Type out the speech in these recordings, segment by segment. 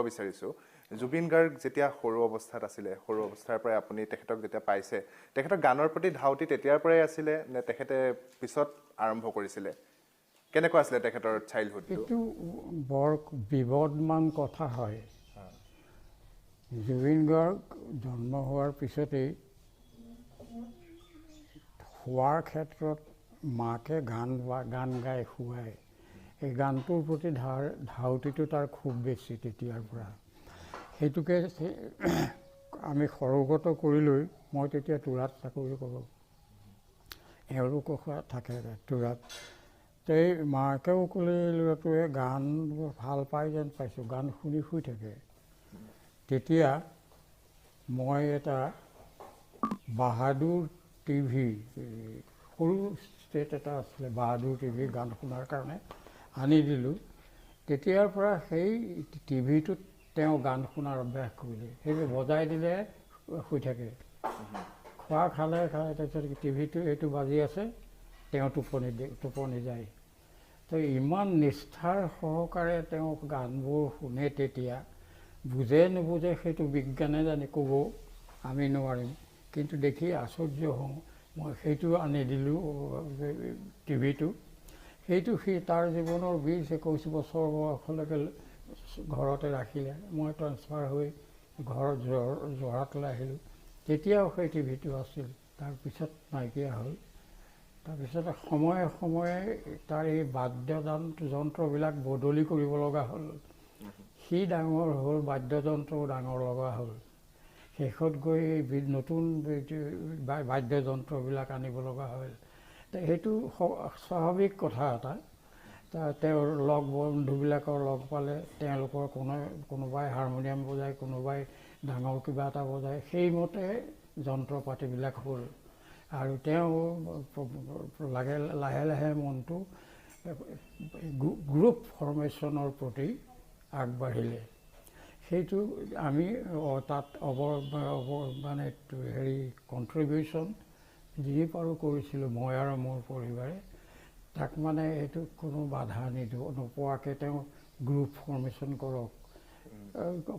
বিচাৰিছোঁ জুবিন গাৰ্গ যেতিয়া সৰু অৱস্থাত আছিলে সৰু অৱস্থাৰ পৰাই আপুনি তেখেতক যেতিয়া পাইছে তেখেতৰ গানৰ প্ৰতি ধাউতি তেতিয়াৰ পৰাই আছিলে নে তেখেতে পিছত আৰম্ভ কৰিছিলে কেনেকুৱা আছিলে তেখেতৰ চাইল্ডহুডটো এইটো বৰ বিবাদমান কথা হয় জুবিন গাৰ্গ জন্ম হোৱাৰ পিছতেই শোৱাৰ ক্ষেত্ৰত মাকে গান গাই শুৱায় এই গানটোৰ প্ৰতি ধাউতিটো তাৰ খুব বেছি তেতিয়াৰ পৰা সেইটোকে আমি সৰুগত কৰি লৈ মই তেতিয়া তুৰাত চাকৰি কৰোঁ এওঁলোক থাকে তুৰাত এই মাকেও ক'লে ল'ৰাটোৱে গান ভাল পাই যেন পাইছোঁ গান শুনি শুই থাকে তেতিয়া মই এটা বাহাদুৰ টিভি সৰু ষ্টেট এটা আছিলে বাহাদুৰ টিভি গান শুনাৰ কাৰণে আনি দিলোঁ তেতিয়াৰ পৰা সেই টিভিটোত তেওঁ গান শুনাৰ অভ্যাস কৰিলে সেই বজাই দিলে শুই থাকে খোৱা খালে তাৰপিছত টিভিটো এইটো বাজি আছে তেওঁ টোপনি যায় তো ইমান নিষ্ঠাৰ সহকাৰে তেওঁ গানবোৰ শুনে তেতিয়া বুজে নুবুজে সেইটো বিজ্ঞানে জানি ক'ব আমি নোৱাৰিম কিন্তু দেখি আশ্চৰ্য হওঁ মই সেইটো আনি দিলোঁ টিভিটো সেইটো সি তাৰ জীৱনৰ 20-21 বছৰ বয়সলৈকে ঘৰতে ৰাখিলে মই ট্ৰান্সফাৰ হৈ ঘৰত যোৰহাটলৈ আহিলোঁ তেতিয়াও সেই টিভিটো আছিল তাৰপিছত নাইকিয়া হ'ল তাৰপিছত সময়ে সময়ে তাৰ এই বাদ্যযন্ত্ৰবিলাক বদলি কৰিব লগা হ'ল সি ডাঙৰ হ'ল বাদ্যযন্ত্ৰও ডাঙৰ লগা হ'ল শেষত গৈ নতুন বাদ্যযন্ত্ৰবিলাক আনিব লগা হ'ল সেইটো স্বাভাৱিক কথা এটা তেওঁৰ লগ বন্ধুবিলাকৰ লগ পালে তেওঁলোকৰ কোনোবাই হাৰমনিয়াম বজায় কোনোবাই ডাঙৰ কিবা এটা বজায় সেইমতে যন্ত্ৰ পাতিবিলাক হ'ল আৰু তেওঁ লাহে লাহে মনটো গ্ৰুপ ফৰ্মেশ্যনৰ প্ৰতি আগবাঢ়িলে সেইটো আমি তাত মানে হেৰি কণ্ট্ৰিবিউশ্যন যি পাৰোঁ কৰিছিলোঁ মই আৰু মোৰ পৰিবাৰে তাক মানে এইটো কোনো বাধা নোপোৱাকৈ তেওঁ গ্ৰুপ ফৰ্মেশ্যন কৰক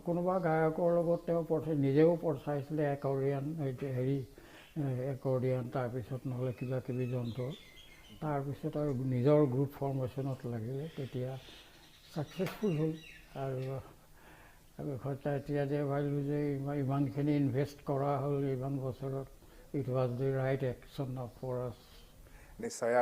কোনোবা গায়কৰ লগত তেওঁ নিজেও পঠাইছিলে একৰ্ডিয়ান একৰ্ডিয়ান তাৰপিছত নহ'লে কিবা কিবি যন্ত্ৰ তাৰপিছত আৰু নিজৰ গ্ৰুপ ফৰ্মেশ্যনত লাগিলে তেতিয়া ছাকচেছফুল হ'ল আৰু এতিয়া যে ভাবিলোঁ যে ইমানখিনি ইনভেষ্ট কৰা হ'ল ইমান বছৰত it was the right action for us নিশ্চয় আৰু